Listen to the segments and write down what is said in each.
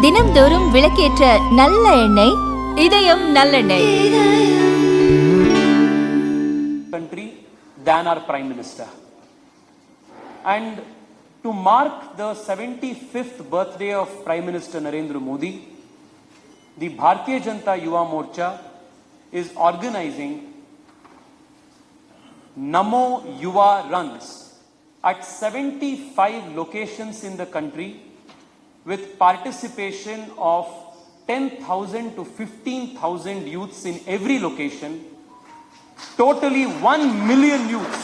தினம்தோறும் விளக்கேற்ற நல்ல எண்ணெய் இதயம் நல்லெண்ணெய். Country than our Prime Minister. And to mark the 75th birthday of Prime Minister Narendra Modi, the Bharatiya Janata Yuva Morcha is organizing Namo Yuva Runs at 75 locations in the country with participation of 10,000 to 15,000 youths in every location. Totally 1 million youths.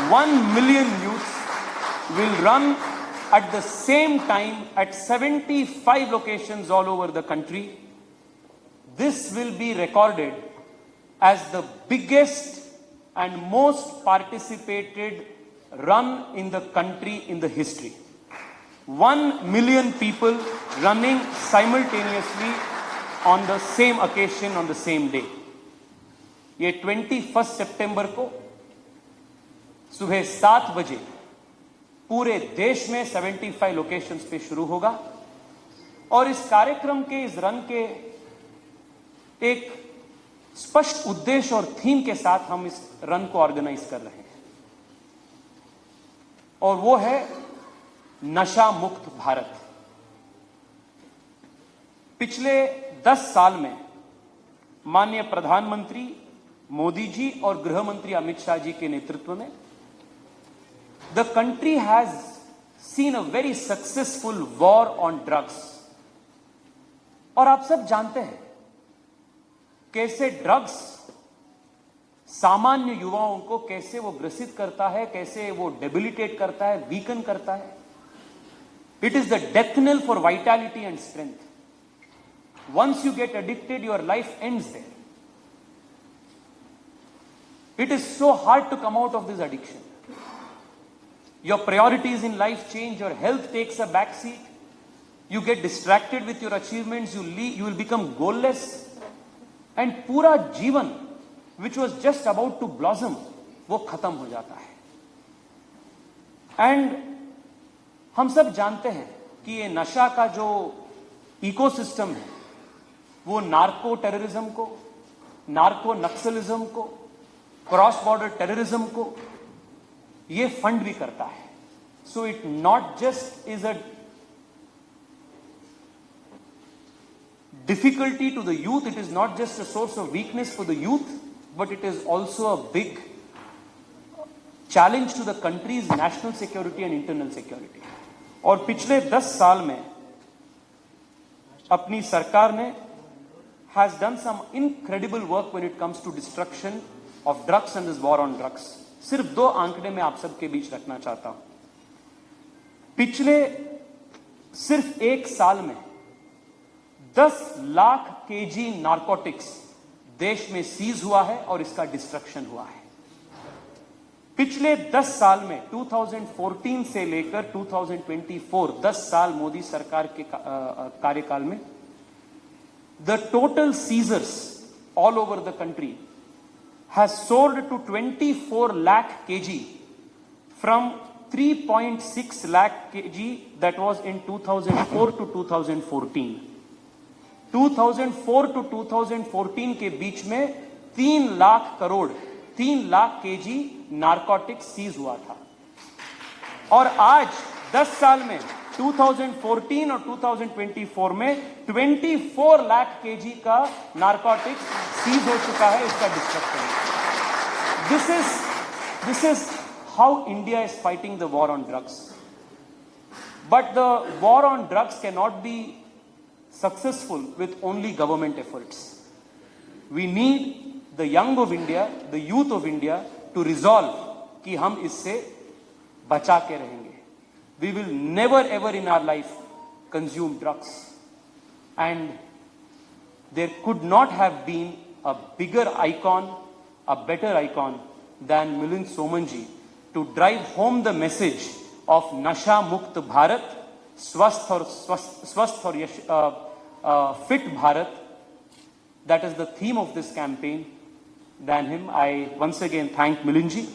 1 million youths will run at the same time at 75 locations all over the country. This will be recorded as the biggest and most participated run in the country in the history. 1 million people running simultaneously on the same occasion on the same day. ये 21 सितंबर को सुबह 7 बजे पूरे देश में 75 locations पे शुरू होगा और इस कार्यक्रम के, इस रन के एक स्पष्ट उद्देश्य और थीम के साथ हम इस रन को ऑर्गेनाइज कर रहे हैं और वो है नशा मुक्त भारत। पिछले 10 साल में माननीय प्रधानमंत्री मोदी जी और गृह मंत्री अमित शाह जी के नेतृत्व में the country has seen a very successful war on drugs. और आप सब जानते हैं कैसे ड्रग्स सामान्य युवाओं को कैसे वो ग्रसित करता है, कैसे वो डेबिलिटेट करता है, वीकन करता है। It is the death knell for vitality and strength. Once you get addicted your life ends there. It is so hard to come out of this addiction. Your priorities in life change, your health takes a back seat, you get distracted with your achievements, you will become goalless, and पूरा जीवन which was just about to blossom वो खत्म हो जाता है। And हम सब जानते हैं कि ये नशा का जो इकोसिस्टम है वो नार्को टेररिज्म को, नार्को नक्सलिज्म को, क्रॉस बॉर्डर टेररिज्म को ये फंड भी करता है। So it not just is a difficulty to the youth, it is not just a source of weakness for the youth, but it is also a big challenge to the country's national security and internal security. और पिछले 10 साल में अपनी सरकार ने has done some incredible work when it comes to destruction of drugs and this war on drugs। सिर्फ 2 आंकड़े मैं आप सबके बीच रखना चाहता हूं। पिछले सिर्फ 1 साल में 10 लाख केजी नारकोटिक्स देश में सीज हुआ है और इसका डिस्ट्रक्शन हुआ है। पिछले 10 साल में 2014 से लेकर 2024 10 साल मोदी सरकार के कार्यकाल में the total seizures all over the country has soared to 24 lakh kg from 3.6 lakh kg that was in 2004 to 2014। 2004 to 2014 के बीच में 3 lakh crore 3 lakh kg narcotics seize हुआ था और आज 10 साल में 2014 और 2024 में 24 लाख केजी का नारकोटिक्स सीज हो चुका है, इसका destruction. This is how India is fighting the war on drugs. But the war on drugs cannot be successful with only government efforts. We need the young of India, the youth of India to resolve कि हम इससे बचा के रहेंगे। We will never ever in our life consume drugs. And there could not have been a bigger icon, a better icon than Milind Somanji to drive home the message of Nasha Mukt Bharat, Swasth और Fit Bharat. That is the theme of this campaign. Than him, I once again thank Milind ji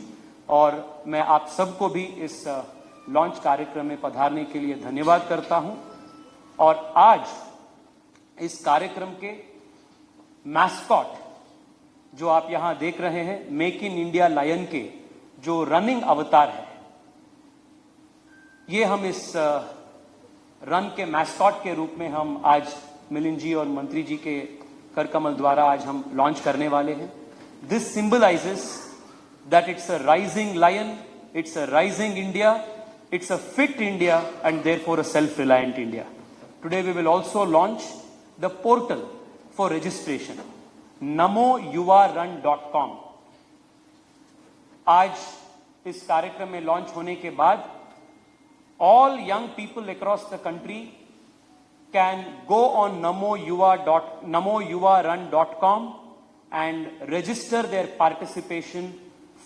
और मैं आप सबको भी इस launch कार्यक्रम में पधारने के लिए धन्यवाद करता हूं। और आज इस कार्यक्रम के मैस्कॉट जो आप यहां देख रहे हैं, मेक इन इंडिया लायन के जो रनिंग अवतार है, ये हम इस रन के मैस्कॉट के रूप में हम आज मिलिंद जी और मंत्री जी के कर कमल द्वारा आज हम लॉन्च करने वाले हैं। This symbolises that it's a rising lion, it's a rising India, it's a fit India and therefore a self-reliant India. Today we will also launch the portal for registration, namoyuvarun.com. आज इस कार्यक्रम में launch होने के बाद all young people across the country can go on namoyuvarun.com and register their participation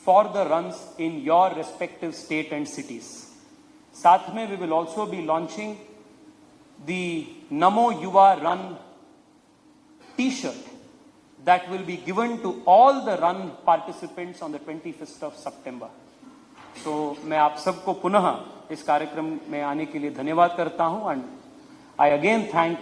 for the runs in your respective state and cities. साथ में we will also be launching the Namo Yuva Run T-shirt that will be given to all the run participants on the 25th of September. So मैं आप सबको पुनः इस कार्यक्रम में आने के लिए धन्यवाद करता हूं and I again thank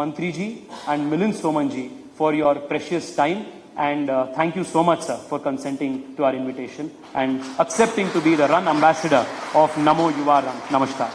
मंत्री जी and Milind Soman ji for your precious time. And thank you so much, sir, for consenting to our invitation and accepting to be the Run Ambassador of Namo Yuva Run. Namaskar.